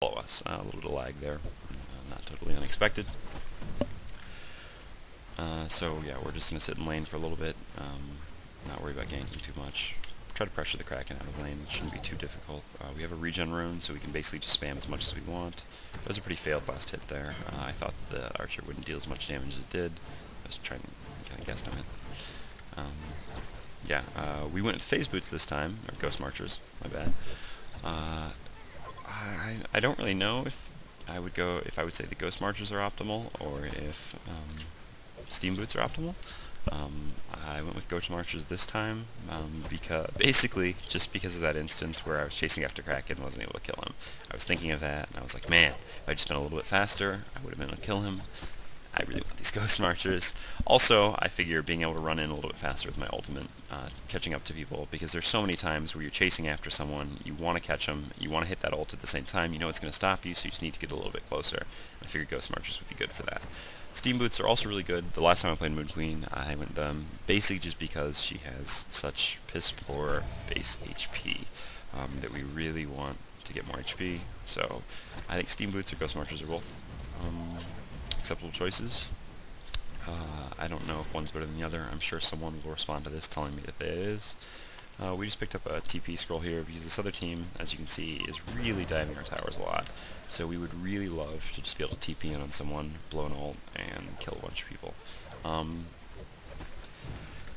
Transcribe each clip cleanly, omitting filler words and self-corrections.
follow us. A little bit of lag there, not totally unexpected. So yeah, we're just going to sit in lane for a little bit, not worry about ganking too much. Try to pressure the Kraken out of lane, it shouldn't be too difficult. We have a regen rune, so we can basically just spam as much as we want. That was a pretty failed last hit there. I thought the archer wouldn't deal as much damage as it did. I was trying to kind of guesstimate. Yeah, we went with phase boots this time, or ghost marchers, my bad. I don't really know if I would say the ghost marchers are optimal, or if steam boots are optimal. I went with ghost marchers this time, basically just because of that instance where I was chasing after Kraken and wasn't able to kill him. I was thinking of that, and I was like, man, if I'd just been a little bit faster, I would have been able to kill him. I really want these ghost marchers. Also, I figure being able to run in a little bit faster with my ultimate, catching up to people, because there's so many times where you're chasing after someone, you want to catch them, you want to hit that ult at the same time, you know it's going to stop you, so you just need to get a little bit closer. I figured ghost marchers would be good for that. Steam boots are also really good. The last time I played Moon Queen, I went them basically just because she has such piss poor base HP that we really want to get more HP. So I think steam boots or ghost marchers are both acceptable choices. I don't know if one's better than the other. I'm sure someone will respond to this telling me that it is. We just picked up a TP scroll here because this other team, as you can see, is really diving our towers a lot. So we would really love to just be able to TP in on someone, blow an ult, and kill a bunch of people.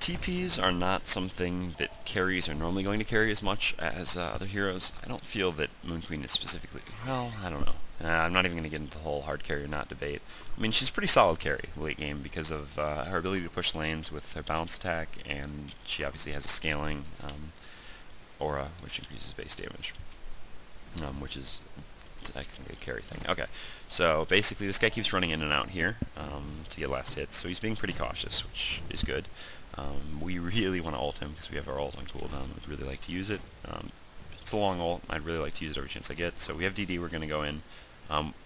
TPs are not something that carries are normally going to carry as much as other heroes. I don't feel that Moon Queen is specifically... well, I don't know. I'm not even going to get into the whole hard carry or not debate. I mean, she's a pretty solid carry late game because of her ability to push lanes with her bounce attack, and she obviously has a scaling aura, which increases base damage, which is technically a carry thing. Okay, so basically this guy keeps running in and out here to get last hits, so he's being pretty cautious, which is good. We really want to ult him because we have our ult on cooldown. We'd really like to use it. It's a long ult. I'd really like to use it every chance I get. So we have DD. We're going to go in.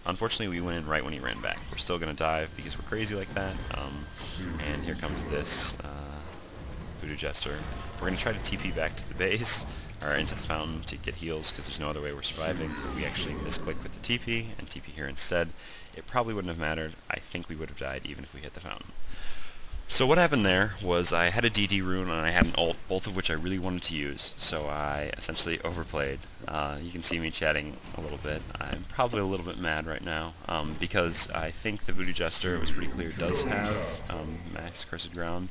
Unfortunately, we went in right when he ran back. We're still going to dive because we're crazy like that. And here comes this Voodoo Jester. We're going to try to TP back to the base, or into the fountain to get heals because there's no other way we're surviving. But we actually misclick with the TP and TP here instead. It probably wouldn't have mattered. I think we would have died even if we hit the fountain. So what happened there was I had a DD rune and I had an ult, both of which I really wanted to use, so I essentially overplayed. You can see me chatting a little bit. I'm probably a little bit mad right now, because I think the Voodoo Jester, it was pretty clear, does have max Cursed Ground.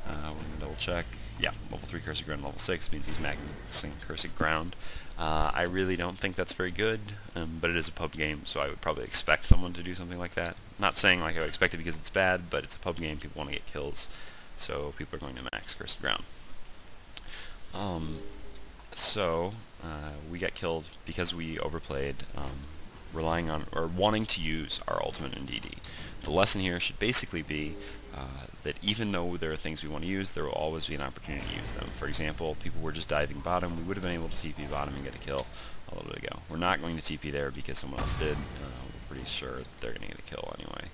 We're going to double check. Yeah, level 3 Cursed Ground, level 6 means he's maxing Cursed Ground. I really don't think that's very good, but it is a pub game, so I would probably expect someone to do something like that. Not saying like I would expect it because it's bad, but it's a pub game, people want to get kills, so people are going to max Cursed Ground. We got killed because we overplayed, relying on, or wanting to use our ultimate in DD. The lesson here should basically be that even though there are things we want to use, there will always be an opportunity to use them. For example, people were just diving bottom, we would have been able to TP bottom and get a kill a little bit ago. We're not going to TP there because someone else did. We're pretty sure they're going to get a kill anyway.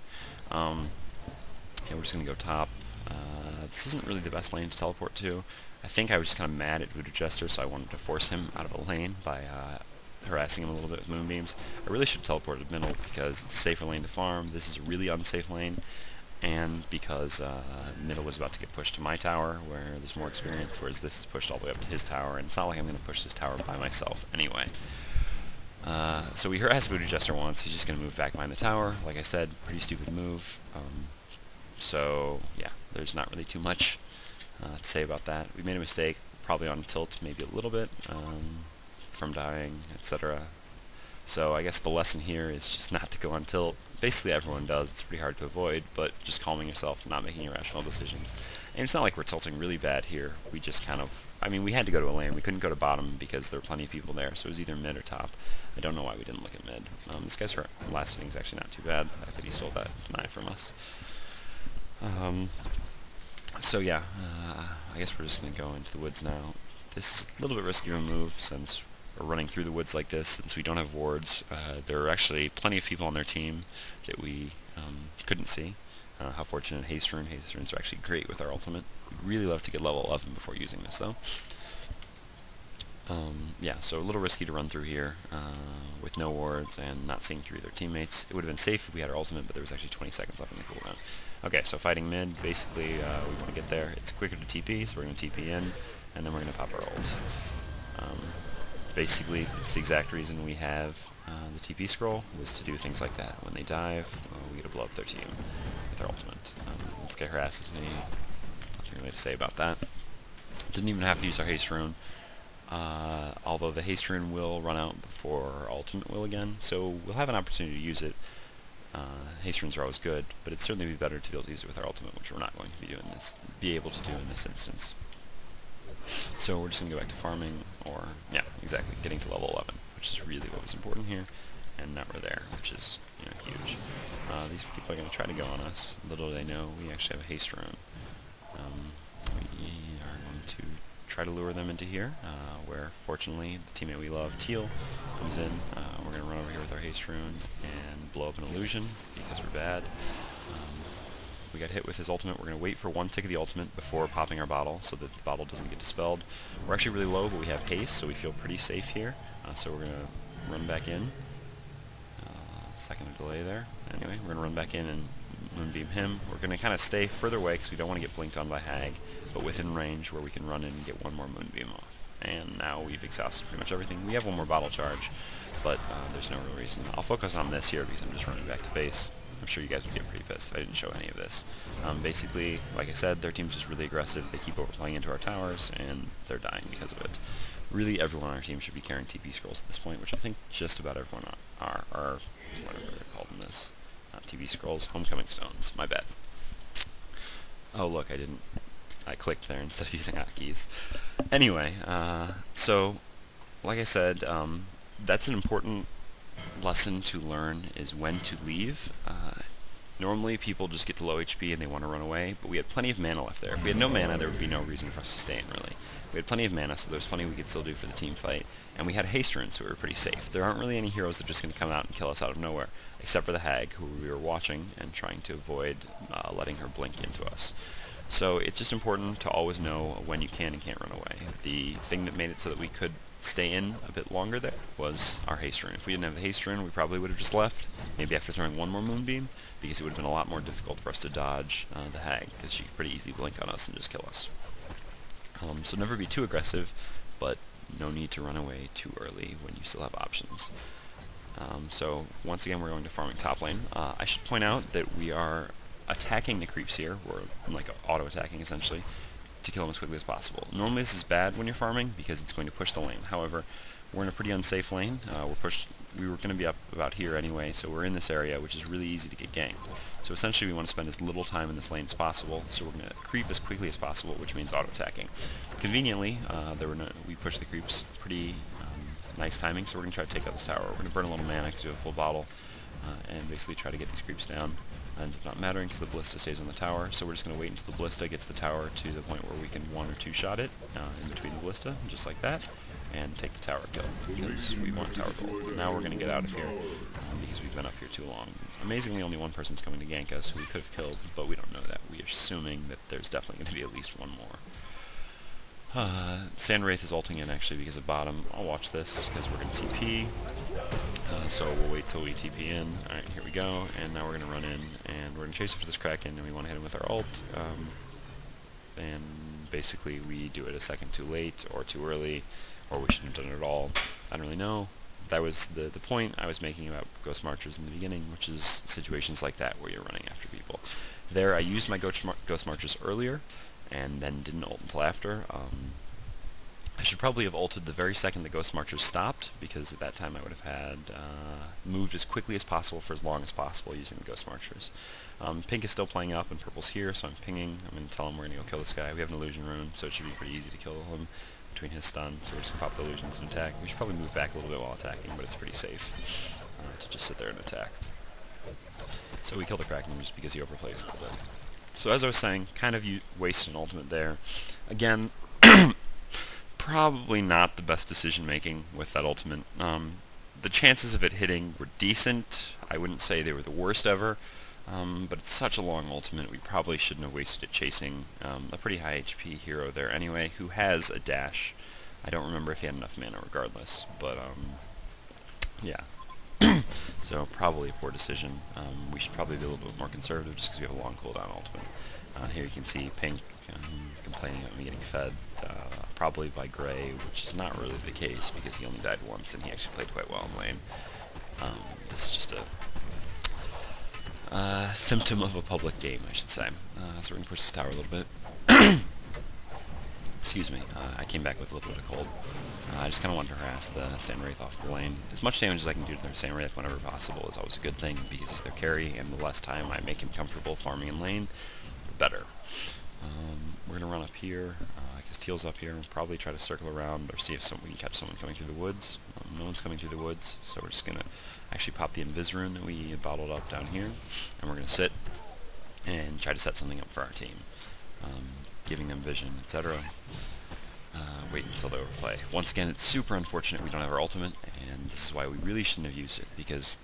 Yeah, we're just going to go top. This isn't really the best lane to teleport to. I think I was just kind of mad at Voodoo Jester, so I wanted to force him out of a lane by harassing him a little bit with moonbeams. I really should teleport to middle because it's a safer lane to farm. This is a really unsafe lane, and because middle was about to get pushed to my tower where there's more experience, whereas this is pushed all the way up to his tower, and it's not like I'm going to push this tower by myself anyway. So we harassed Voodoo Jester once. He's just going to move back behind the tower. Like I said, pretty stupid move. So yeah, there's not really too much to say about that. We made a mistake, probably on tilt, maybe a little bit, from dying, etc. So I guess the lesson here is just not to go on tilt. Basically everyone does, it's pretty hard to avoid, but just calming yourself, not making irrational decisions. And it's not like we're tilting really bad here, we just kind of, I mean, we had to go to a lane, we couldn't go to bottom because there were plenty of people there, so it was either mid or top. I don't know why we didn't look at mid. This guy's last inning is actually not too bad, the fact that he stole that deny from us. So yeah, I guess we're just going to go into the woods now. This is a little bit risky of a move since we're running through the woods like this, since we don't have wards. There are actually plenty of people on their team that we couldn't see. How fortunate Haste Rune. Haste Runes are actually great with our ultimate. We'd really love to get level 11 before using this though. Yeah, so a little risky to run through here with no wards and not seeing through their teammates. It would have been safe if we had our ultimate, but there was actually 20 seconds left in the cooldown. Okay, so fighting mid, basically we want to get there. It's quicker to TP, so we're going to TP in, and then we're going to pop our ult. Basically, it's the exact reason we have the TP scroll, was to do things like that. When they dive, we get to blow up their team with our ultimate. Let's get harassed. Nothing really to say about that. Didn't even have to use our haste rune. Although the haste rune will run out before our ultimate will again, so we'll have an opportunity to use it. Haste runes are always good, but it'd certainly be better to be able to use it with our ultimate, which we're not going to be able to do in this instance. So we're just going to go back to farming, or, yeah, exactly, getting to level 11, which is really what was important here, and now we're there, which is, huge. These people are going to try to go on us. Little do they know, we actually have a haste rune. We are going to try to lure them into here, where, fortunately, the teammate we love, Teal, comes in. We're going to run over here with our haste rune and blow up an illusion, because we're bad. We got hit with his ultimate. We're going to wait for one tick of the ultimate before popping our bottle, so that the bottle doesn't get dispelled. We're actually really low, but we have haste, so we feel pretty safe here. So we're going to run back in. Second of delay there. Anyway, we're going to run back in and moonbeam him. We're going to kind of stay further away because we don't want to get blinked on by Hag, but within range where we can run in and get one more moonbeam off. And now we've exhausted pretty much everything. We have one more bottle charge, but there's no real reason. I'll focus on this here because I'm just running back to base. I'm sure you guys would get pretty pissed if I didn't show any of this. Basically, like I said, their team's just really aggressive. They keep overplaying into our towers, and they're dying because of it. Really, everyone on our team should be carrying TP scrolls at this point, which I think just about everyone are whatever they're called in this. TP scrolls, homecoming stones. My bad. Oh, look, I clicked there instead of using hotkeys. Anyway, so, like I said, that's an important lesson to learn, is when to leave. Normally people just get to low HP and they want to run away, but we had plenty of mana left there. If we had no mana, there would be no reason for us to stay in, really. We had plenty of mana, so there's plenty we could still do for the team fight, and we had a haste rune, so we were pretty safe. There aren't really any heroes that are just going to come out and kill us out of nowhere, except for the Hag, who we were watching and trying to avoid letting her blink into us. So it's just important to always know when you can and can't run away. The thing that made it so that we could stay in a bit longer there was our haste rune. If we didn't have the haste rune, we probably would have just left, maybe after throwing one more moonbeam, because it would have been a lot more difficult for us to dodge the Hag, because she could pretty easily blink on us and just kill us. So never be too aggressive, but no need to run away too early when you still have options. So once again, we're going to farming top lane. I should point out that we are attacking the creeps here. We're like auto-attacking essentially, to kill them as quickly as possible. Normally this is bad when you're farming because it's going to push the lane. However, we're in a pretty unsafe lane. We were going to be up about here anyway, so we're in this area, which is really easy to get ganked. So essentially we want to spend as little time in this lane as possible, so we're going to creep as quickly as possible, which means auto-attacking. Conveniently, we pushed the creeps pretty nice timing, so we're going to try to take out this tower. We're going to burn a little mana because we have a full bottle, and basically try to get these creeps down. Ends up not mattering because the ballista stays on the tower, so we're just going to wait until the ballista gets the tower to the point where we can one or two shot it in between the ballista, just like that, and take the tower kill, because we want tower gold. Now we're going to get out of here, because we've been up here too long. Amazingly, only one person's coming to gank us who we could have killed, but we don't know that. We're assuming that there's definitely going to be at least one more. Sandwraith is ulting in actually because of bottom. I'll watch this because we're going to TP. So we'll wait till we TP in. Alright, here we go. And now we're going to run in and we're going to chase after this Kraken and we want to hit him with our ult. And basically we do it a second too late or too early, or we shouldn't have done it at all. I don't really know. That was the point I was making about Ghost Marchers in the beginning, which is situations like that where you're running after people. There I used my Ghost Marchers earlier, and then didn't ult until after. I should probably have ulted the very second the Ghost Marchers stopped, because at that time I would have had moved as quickly as possible for as long as possible using the Ghost Marchers. Pink is still playing up and purple's here, so I'm pinging. I'm going to tell him we're going to go kill this guy. We have an illusion rune, so it should be pretty easy to kill him between his stun, so we're just going to pop the illusions and attack. We should probably move back a little bit while attacking, but it's pretty safe to just sit there and attack. So we kill the Kraken just because he overplays a little bit. So as I was saying, kind of wasted an ultimate there. Again, probably not the best decision making with that ultimate. The chances of it hitting were decent. I wouldn't say they were the worst ever, but it's such a long ultimate, we probably shouldn't have wasted it chasing a pretty high HP hero there anyway, who has a dash. I don't remember if he had enough mana regardless, but yeah. So probably a poor decision. We should probably be a little bit more conservative just because we have a long cooldown ultimate. Here you can see Pink complaining about me getting fed, probably by Gray, which is not really the case because he only died once and he actually played quite well in lane. This is just a symptom of a public game, I should say. So we're going to push this tower a little bit. Excuse me, I came back with a little bit of cold. I just kind of wanted to harass the Sandwraith off the lane. As much damage as I can do to their Sandwraith whenever possible is always a good thing, because he's their carry, and the less time I make him comfortable farming in lane, the better. We're going to run up here, because Teal's up here, and probably try to circle around or see if we can catch someone coming through the woods. No one's coming through the woods, so we're just going to actually pop the Invis rune that we bottled up down here, and we're going to sit and try to set something up for our team. Giving them vision, etc. Wait until they overplay. Once again, it's super unfortunate we don't have our ultimate, and this is why we really shouldn't have used it, because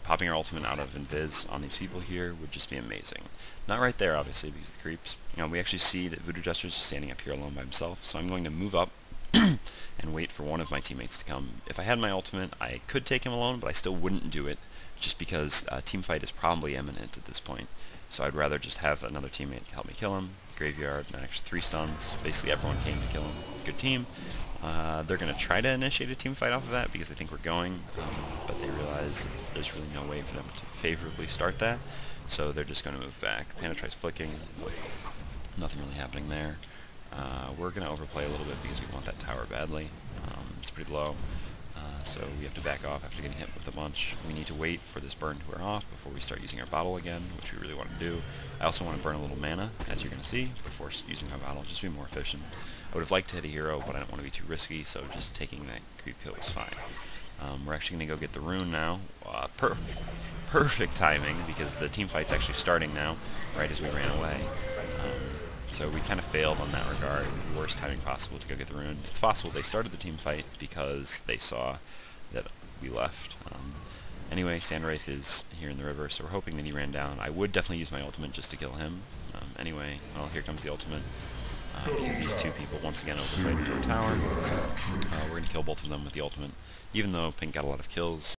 popping our ultimate out of Invis on these people here would just be amazing. Not right there, obviously, because of the creeps. We actually see that Voodoo Jester's just standing up here alone by himself, so I'm going to move up and wait for one of my teammates to come. If I had my ultimate, I could take him alone, but I still wouldn't do it, just because team fight is probably imminent at this point. So I'd rather just have another teammate help me kill him. Graveyard, Max, 3 stuns. Basically everyone came to kill him. Good team. They're going to try to initiate a team fight off of that because they think we're going, but they realize that there's really no way for them to favorably start that, so they're just going to move back. Panda tries flicking. Nothing really happening there. We're going to overplay a little bit because we want that tower badly. It's pretty low. So we have to back off after getting hit with a bunch. We need to wait for this burn to wear off before we start using our bottle again, which we really want to do. I also want to burn a little mana, as you're going to see, before using my bottle, just to be more efficient. I would have liked to hit a hero, but I don't want to be too risky, so just taking that creep kill was fine. We're actually going to go get the rune now. Perfect timing, because the team fight's actually starting now, right as we ran away. So we kind of failed on that regard. The worst timing possible to go get the rune. It's possible they started the team fight because they saw that we left. Anyway, Sandwraith is here in the river, so we're hoping that he ran down. I would definitely use my ultimate just to kill him. Anyway, well, here comes the ultimate. Because these two people once again overplayed into our tower. We're going to kill both of them with the ultimate. Even though Pink got a lot of kills,